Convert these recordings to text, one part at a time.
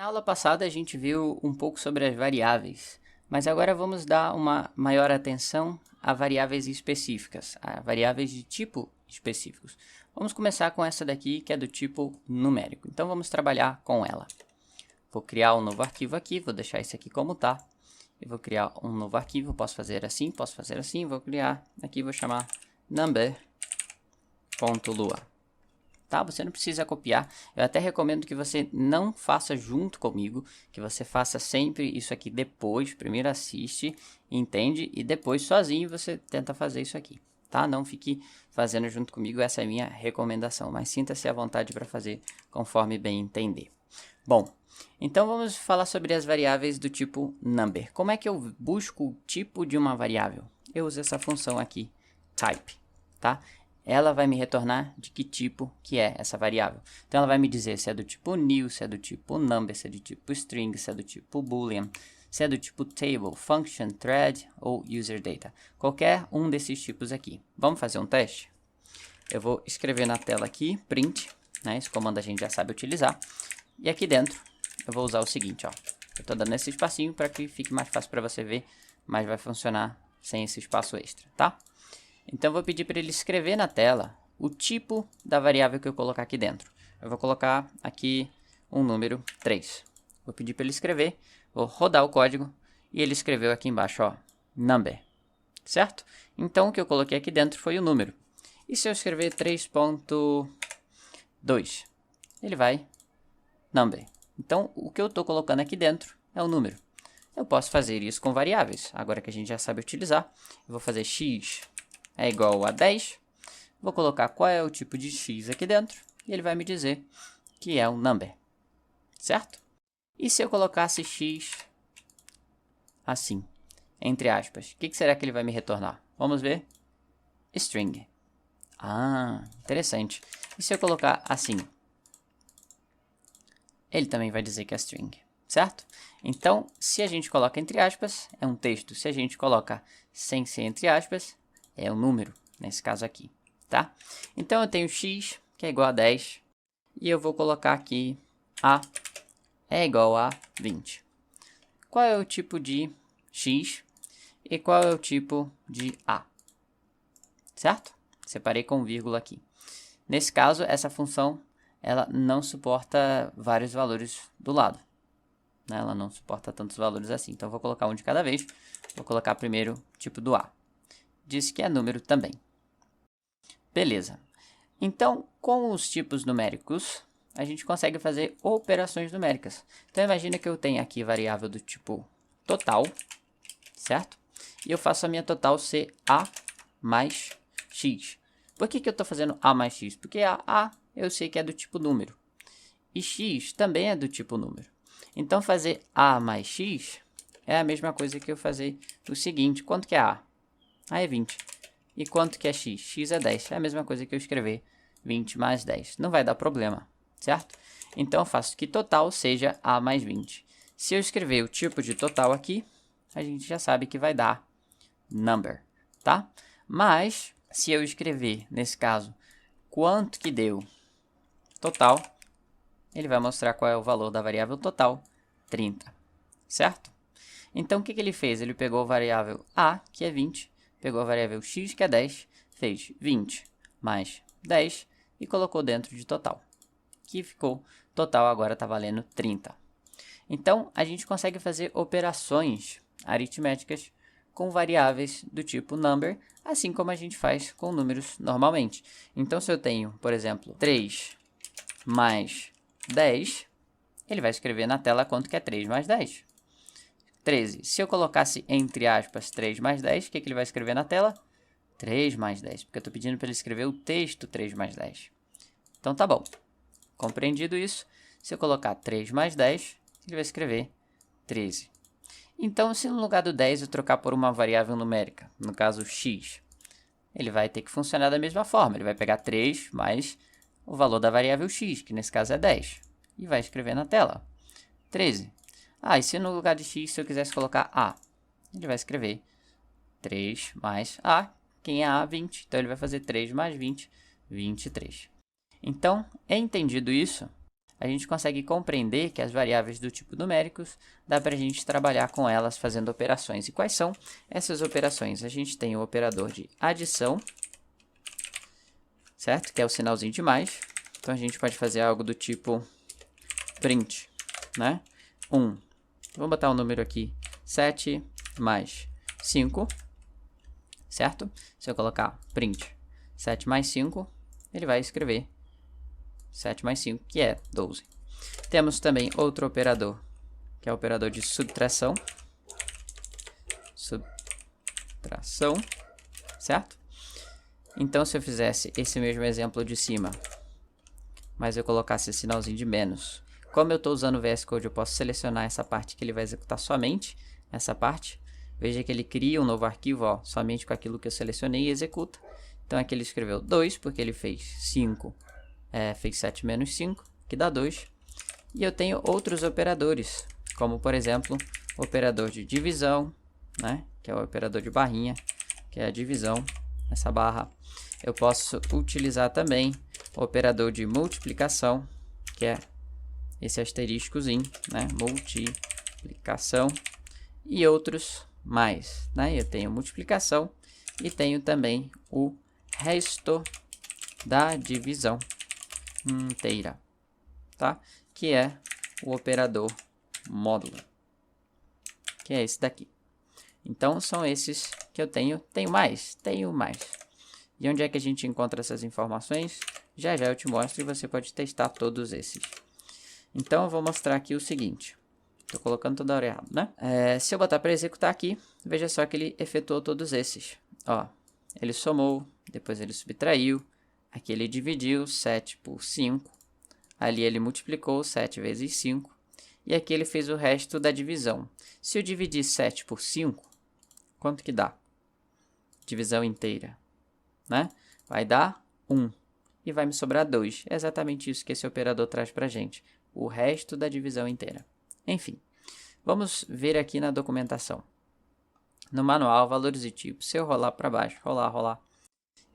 Na aula passada a gente viu um pouco sobre as variáveis, mas agora vamos dar uma maior atenção a variáveis específicas, a variáveis de tipo específicos. Vamos começar com essa daqui, que é do tipo numérico. Então vamos trabalhar com ela. Vou criar um novo arquivo aqui, vou deixar esse aqui como está. E vou criar um novo arquivo, posso fazer assim, vou criar aqui, vou chamar number.lua. Tá? Você não precisa copiar, eu até recomendo que você não faça junto comigo, que você faça sempre isso aqui depois, primeiro assiste, entende, e depois sozinho você tenta fazer isso aqui, tá? Não fique fazendo junto comigo, essa é a minha recomendação, mas sinta-se à vontade para fazer conforme bem entender. Bom, então vamos falar sobre as variáveis do tipo number. Como é que eu busco o tipo de uma variável? Eu uso essa função aqui, type, tá? Ela vai me retornar de que tipo que é essa variável. Então, ela vai me dizer se é do tipo new, se é do tipo number, se é do tipo string, se é do tipo boolean, se é do tipo table, function, thread ou user data. Qualquer um desses tipos aqui. Vamos fazer um teste? Eu vou escrever na tela aqui, print, né? Esse comando a gente já sabe utilizar. E aqui dentro, eu vou usar o seguinte, ó. Eu estou dando esse espacinho para que fique mais fácil para você ver, mas vai funcionar sem esse espaço extra, tá? Então, eu vou pedir para ele escrever na tela o tipo da variável que eu colocar aqui dentro. Eu vou colocar aqui um número 3. Vou pedir para ele escrever, vou rodar o código e ele escreveu aqui embaixo, ó, number, certo? Então, o que eu coloquei aqui dentro foi o número. E se eu escrever 3.2, ele vai number. Então, o que eu estou colocando aqui dentro é o número. Eu posso fazer isso com variáveis. Agora que a gente já sabe utilizar, eu vou fazer x é igual a 10, vou colocar qual é o tipo de x aqui dentro, e ele vai me dizer que é um number, certo? E se eu colocasse x assim, entre aspas, o que será que ele vai me retornar? Vamos ver. String. Ah, interessante. E se eu colocar assim? Ele também vai dizer que é string, certo? Então, se a gente coloca entre aspas, é um texto. Se a gente coloca sem ser entre aspas, é um número, nesse caso aqui, tá? Então, eu tenho x, que é igual a 10, e eu vou colocar aqui a é igual a 20. Qual é o tipo de x e qual é o tipo de a? Certo? Separei com vírgula aqui. Nesse caso, essa função ela não suporta vários valores do lado, né? Ela não suporta tantos valores assim. Então, eu vou colocar um de cada vez. Vou colocar primeiro o tipo do a. Diz que é número também. Beleza. Então, com os tipos numéricos, a gente consegue fazer operações numéricas. Então, imagina que eu tenho aqui variável do tipo total, certo? E eu faço a minha total ser a mais x. Por que eu estou fazendo a mais x? Porque a eu sei que é do tipo número. E x também é do tipo número. Então, fazer a mais x é a mesma coisa que eu fazer o seguinte. Quanto que é a? A é 20. E quanto que é x? X é 10. É a mesma coisa que eu escrever 20 mais 10. Não vai dar problema, certo? Então, eu faço que total seja a mais 20. Se eu escrever o tipo de total aqui, a gente já sabe que vai dar number, tá? Mas, se eu escrever, nesse caso, quanto que deu total, ele vai mostrar qual é o valor da variável total, 30, certo? Então, o que ele fez? Ele pegou a variável a, que é 20, pegou a variável x, que é 10, fez 20 mais 10 e colocou dentro de total, que ficou total agora está valendo 30. Então, a gente consegue fazer operações aritméticas com variáveis do tipo number, assim como a gente faz com números normalmente. Então, se eu tenho, por exemplo, 3 mais 10, ele vai escrever na tela quanto que é 3 mais 10. 13. Se eu colocasse entre aspas 3 mais 10, o que ele vai escrever na tela? 3 mais 10, porque eu estou pedindo para ele escrever o texto 3 mais 10. Então, tá bom. Compreendido isso, se eu colocar 3 mais 10, ele vai escrever 13. Então, se no lugar do 10 eu trocar por uma variável numérica, no caso x, ele vai ter que funcionar da mesma forma. Ele vai pegar 3 mais o valor da variável x, que nesse caso é 10, e vai escrever na tela 13. Ah, e se no lugar de x, se eu quisesse colocar a, ele vai escrever 3 mais a, quem é a? 20. Então, ele vai fazer 3 mais 20, 23. Então, entendido isso, a gente consegue compreender que as variáveis do tipo numéricos, dá para a gente trabalhar com elas fazendo operações. E quais são essas operações? A gente tem o operador de adição, certo? Que é o sinalzinho de mais. Então, a gente pode fazer algo do tipo print, né? 1. Vamos botar um número aqui, 7 mais 5, certo? Se eu colocar print 7 mais 5, ele vai escrever 7 mais 5, que é 12. Temos também outro operador, que é o operador de subtração. Subtração, certo? Então, se eu fizesse esse mesmo exemplo de cima, mas eu colocasse esse sinalzinho de menos, como eu estou usando o VS Code, eu posso selecionar essa parte que ele vai executar somente essa parte. Veja que ele cria um novo arquivo, ó, somente com aquilo que eu selecionei e executa. Então, aqui ele escreveu 2, porque ele fez 5, fez 7 menos 5, que dá 2. E eu tenho outros operadores, como, por exemplo, o operador de divisão, né, que é o operador de barrinha, que é a divisão, essa barra. Eu posso utilizar também o operador de multiplicação, que é esse asteriscozinho, né, multiplicação, e outros mais, né? Eu tenho multiplicação e tenho também o resto da divisão inteira, tá? Que é o operador módulo, que é esse daqui. Então, são esses que eu tenho. Tenho mais? Tenho mais. E onde é que a gente encontra essas informações? Já já eu te mostro e você pode testar todos esses. Então, eu vou mostrar aqui o seguinte. Estou colocando toda hora errado, né? Se eu botar para executar aqui, veja só que ele efetuou todos esses. Ó, ele somou, depois ele subtraiu, aqui ele dividiu 7 por 5, ali ele multiplicou 7 vezes 5, e aqui ele fez o resto da divisão. Se eu dividir 7 por 5, quanto que dá? Divisão inteira, né? Vai dar 1, e vai me sobrar 2. É exatamente isso que esse operador traz para a gente, o resto da divisão inteira. Enfim, vamos ver aqui na documentação. No manual, valores e tipos, se eu rolar para baixo, rolar,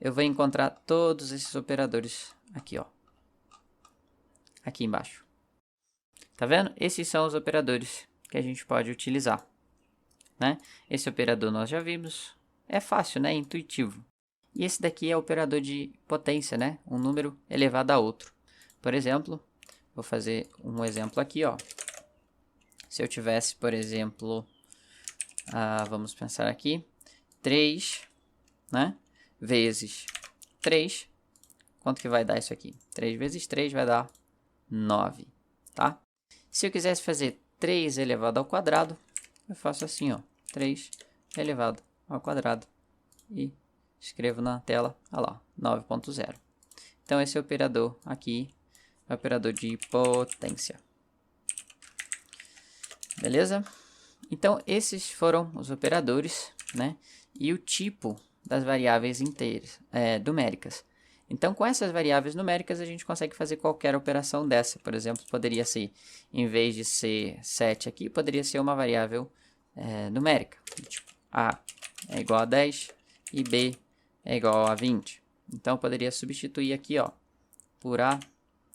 eu vou encontrar todos esses operadores aqui, ó. Aqui embaixo. Tá vendo? Esses são os operadores que a gente pode utilizar, né? Esse operador nós já vimos. É fácil, né? Intuitivo. E esse daqui é o operador de potência, né? Um número elevado a outro. Por exemplo, vou fazer um exemplo aqui, ó. Se eu tivesse, por exemplo, vamos pensar aqui, 3, né, vezes 3, quanto que vai dar isso aqui? 3 vezes 3 vai dar 9, tá? Se eu quisesse fazer 3 elevado ao quadrado, eu faço assim, ó, 3 elevado ao quadrado e escrevo na tela, olha lá, 9.0. Então, esse operador aqui é o operador de potência. Beleza? Então, esses foram os operadores, né? E o tipo das variáveis inteiras, numéricas. Então, com essas variáveis numéricas, a gente consegue fazer qualquer operação dessa. Por exemplo, poderia ser, em vez de ser 7 aqui, poderia ser uma variável numérica. Tipo, A é igual a 10 e B é igual a 20. Então, eu poderia substituir aqui, ó, por A.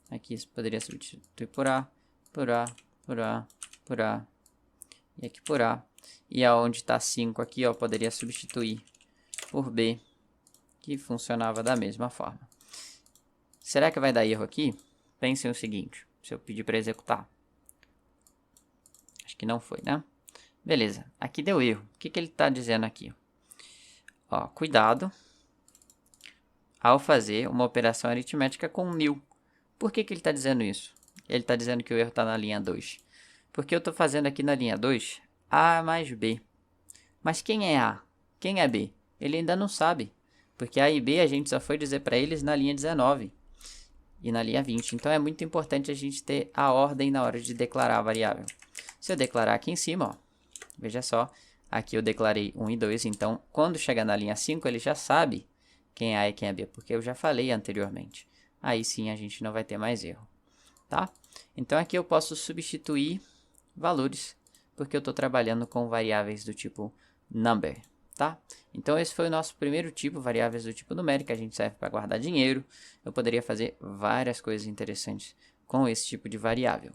Aqui poderia substituir por A, por A, por A, por A. E aqui por A. E aonde está 5 aqui, ó, poderia substituir por B, que funcionava da mesma forma. Será que vai dar erro aqui? Pensem o seguinte, se eu pedir para executar. Acho que não foi, né? Beleza, aqui deu erro. O que ele está dizendo aqui? Ó, cuidado ao fazer uma operação aritmética com 1000. Por que ele está dizendo isso? Ele está dizendo que o erro está na linha 2. Porque eu estou fazendo aqui na linha 2, A mais B. Mas quem é A? Quem é B? Ele ainda não sabe. Porque A e B a gente só foi dizer para eles na linha 19 e na linha 20. Então, é muito importante a gente ter a ordem na hora de declarar a variável. Se eu declarar aqui em cima, ó, veja só, aqui eu declarei 1 e 2. Então, quando chegar na linha 5, ele já sabe quem é A e quem é B, porque eu já falei anteriormente. Aí sim a gente não vai ter mais erro, tá? Então, aqui eu posso substituir valores, porque eu estou trabalhando com variáveis do tipo number, tá? Então, esse foi o nosso primeiro tipo, variáveis do tipo numérica. A gente serve para guardar dinheiro. Eu poderia fazer várias coisas interessantes com esse tipo de variável.